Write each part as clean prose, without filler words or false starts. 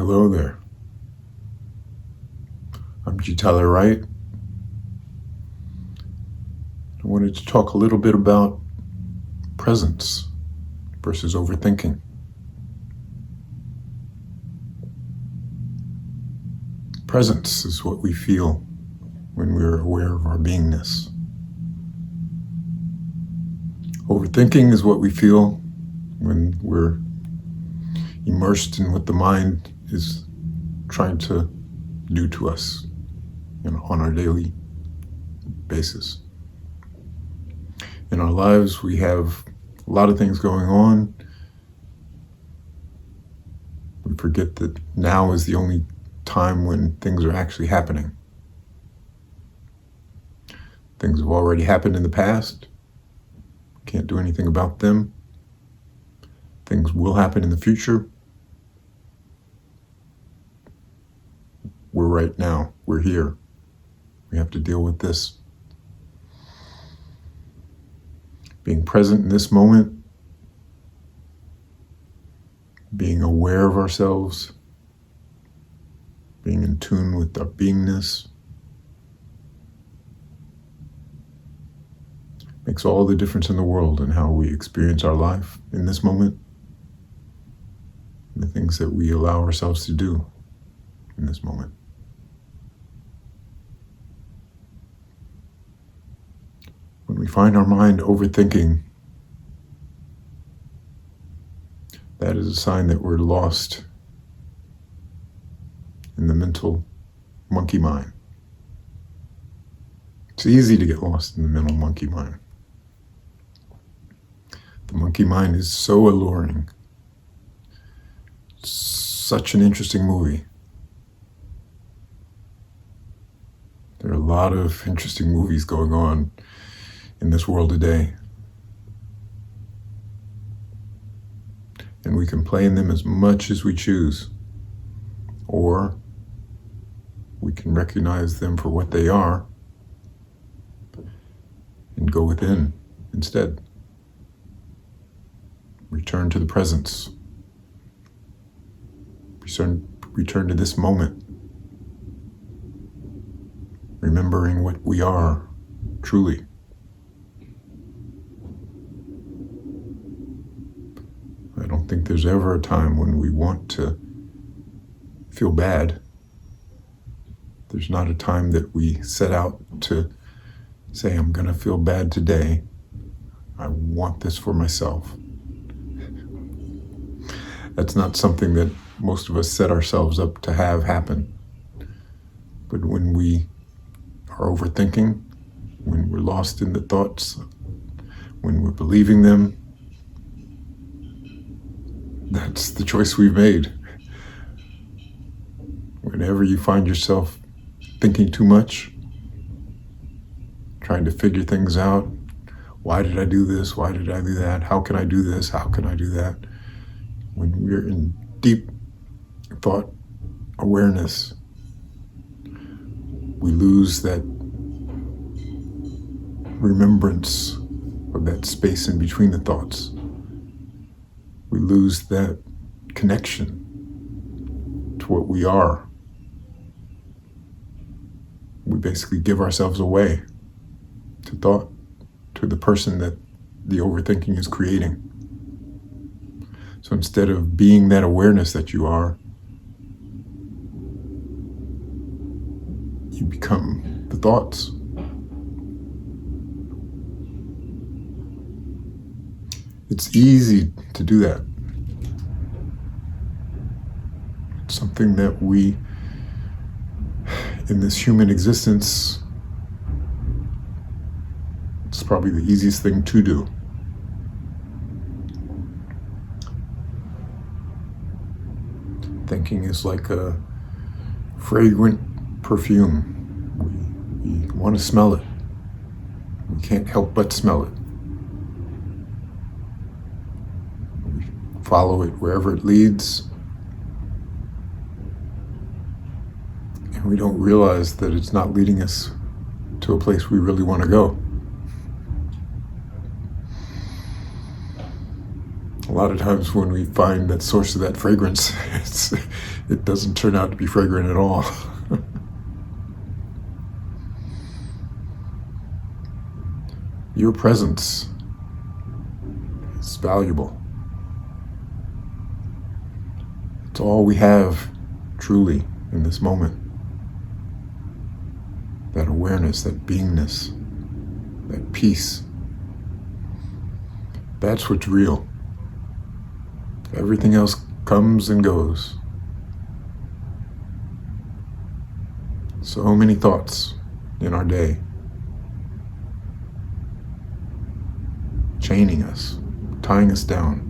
Hello there. I'm G. Tyler Wright. I wanted to talk a little bit about presence versus overthinking. Presence is what we feel when we're aware of our beingness. Overthinking is what we feel when we're immersed in what the mind is trying to do to us, on our daily basis. In our lives, we have a lot of things going on. We forget that now is the only time when things are actually happening. Things have already happened in the past. Can't do anything about them. Things will happen in the future. We're right now. We're here. We have to deal with this. Being present in this moment, being aware of ourselves, being in tune with our beingness, makes all the difference in the world in how we experience our life in this moment, and the things that we allow ourselves to do in this moment. When we find our mind overthinking, that is a sign that we're lost in the mental monkey mind. It's easy to get lost in the mental monkey mind. The monkey mind is so alluring. Such an interesting movie. There are a lot of interesting movies going on in this world today. And we can play in them as much as we choose. Or we can recognize them for what they are and go within instead. Return to the presence. Return to this moment. Remembering what we are truly. I don't think there's ever a time when we want to feel bad. There's not a time that we set out to say, I'm going to feel bad today. I want this for myself. That's not something that most of us set ourselves up to have happen. But when we are overthinking, when we're lost in the thoughts, when we're believing them, that's the choice we've made. Whenever you find yourself thinking too much, trying to figure things out, why did I do this? Why did I do that? How can I do this? How can I do that? When we're in deep thought awareness, we lose that remembrance of that space in between the thoughts. We lose that connection to what we are. We basically give ourselves away to thought, to the person that the overthinking is creating. So instead of being that awareness that you are, you become the thoughts. It's easy to do that. It's something that we, in this human existence, it's probably the easiest thing to do. Thinking is like a fragrant perfume. We want to smell it. We can't help but smell it. We follow it wherever it leads. And we don't realize that it's not leading us to a place we really want to go. A lot of times when we find that source of that fragrance, it doesn't turn out to be fragrant at all. Your presence is valuable. It's all we have, truly, in this moment. That awareness, that beingness, that peace. That's what's real. Everything else comes and goes. So many thoughts in our day, chaining us, tying us down.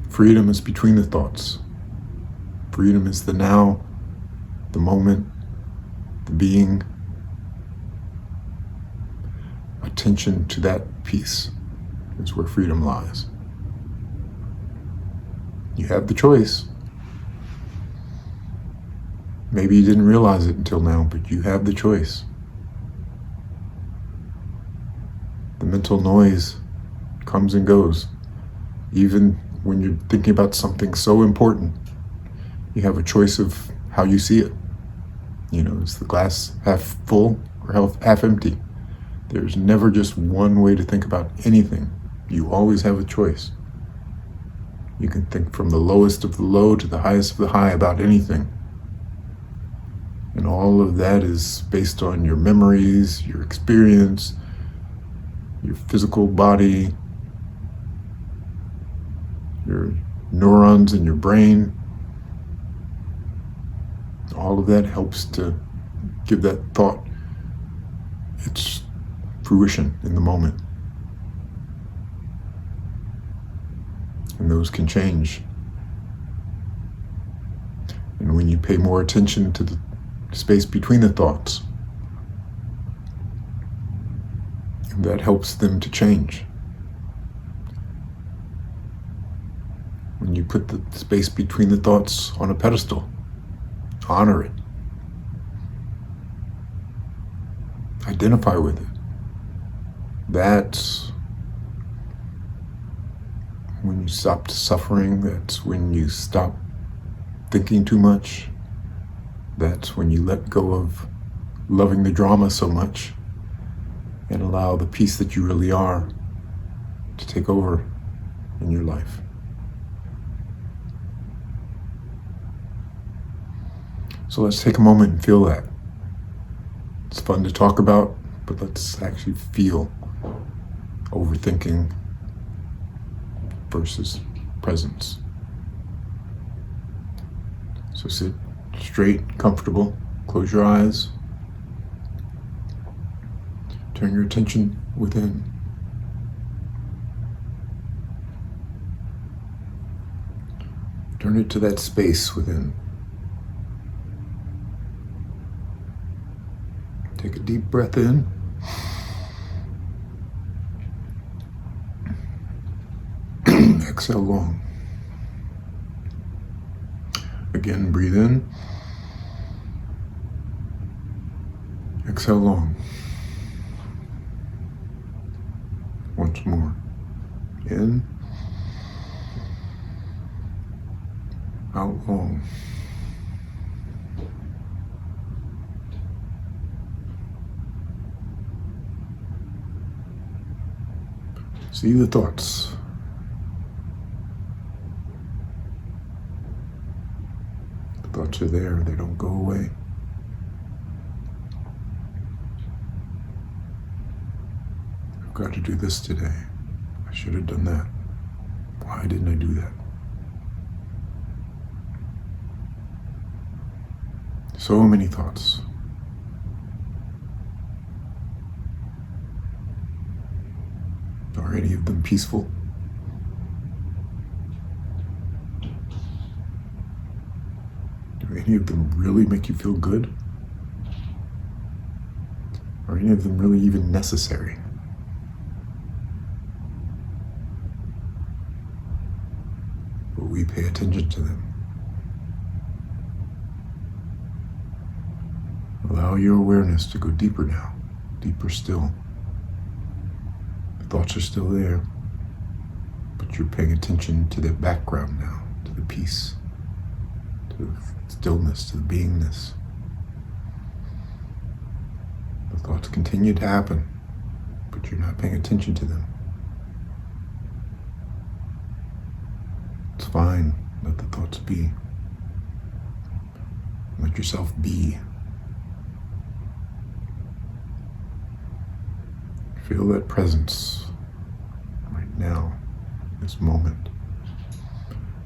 Freedom is between the thoughts. Freedom is the now, the moment, the being. Attention to that peace is where freedom lies. You have the choice. Maybe you didn't realize it until now, but you have the choice. The mental noise comes and goes. Even when you're thinking about something so important, you have a choice of how you see it. Is the glass half full or half empty? There's never just one way to think about anything. You always have a choice. You can think from the lowest of the low to the highest of the high about anything. And all of that is based on your memories, your experience, your physical body, your neurons in your brain. All of that helps to give that thought its fruition in the moment. And those can change. And when you pay more attention to the space between the thoughts, that helps them to change. When you put the space between the thoughts on a pedestal, honor it. Identify with it. That's when you stop suffering. That's when you stop thinking too much. That's when you let go of loving the drama so much and allow the peace that you really are to take over in your life. So let's take a moment and feel that. It's fun to talk about, but let's actually feel overthinking versus presence. So sit straight, comfortable, close your eyes. Turn your attention within. Turn it to that space within. Take a deep breath in. Exhale long. Again, breathe in. Exhale long. Once more. In. Out long. See the thoughts. The thoughts are there, they don't go away. I've got to do this today. I should have done that. Why didn't I do that? So many thoughts. Are any of them peaceful? Do any of them really make you feel good? Are any of them really even necessary? But we pay attention to them. Allow your awareness to go deeper now, deeper still. The thoughts are still there. But you're paying attention to the background now, to the peace, to the stillness, to the beingness. The thoughts continue to happen, but you're not paying attention to them. It's fine, let the thoughts be. Let yourself be. Feel that presence right now, this moment.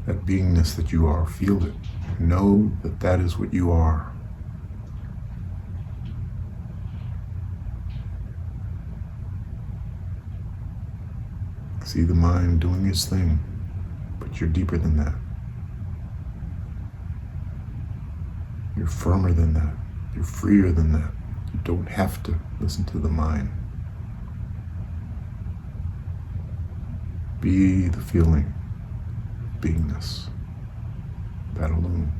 That beingness that you are, feel it. Know that that is what you are. See the mind doing its thing, but you're deeper than that. You're firmer than that. You're freer than that. You don't have to listen to the mind. Be the feeling, beingness, that alone.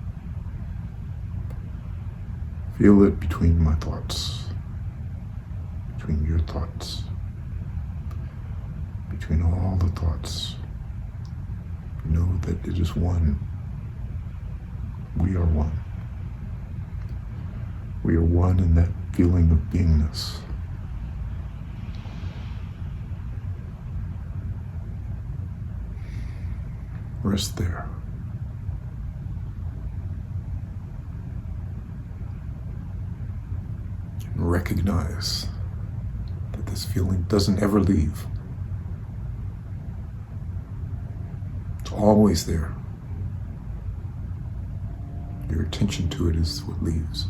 Feel it between my thoughts, between your thoughts, between all the thoughts. Know that it is one. We are one. We are one in that feeling of beingness. Rest there. And recognize that this feeling doesn't ever leave. It's always there. Your attention to it is what leaves.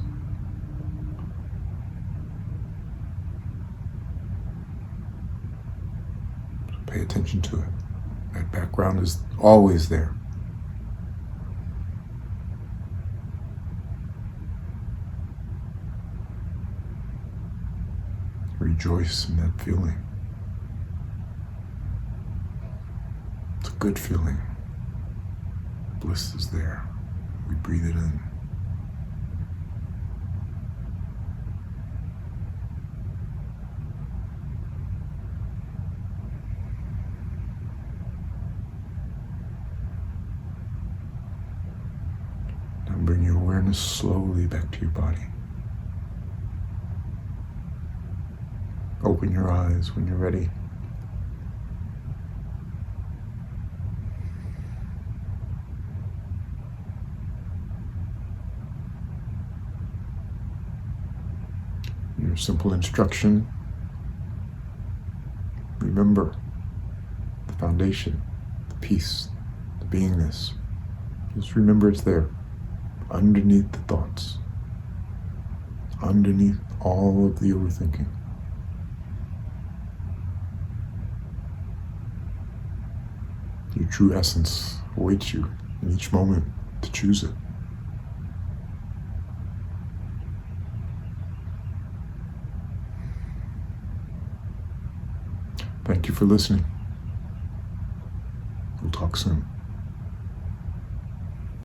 So pay attention to it. That background is always there. Rejoice in that feeling. It's a good feeling. Bliss is there. We breathe it in. Now bring your awareness slowly back to your body. Open your eyes when you're ready. Your simple instruction, remember the foundation, the peace, the beingness. Just remember it's there, underneath the thoughts, underneath all of the overthinking. Your true essence awaits you in each moment to choose it. Thank you for listening. We'll talk soon.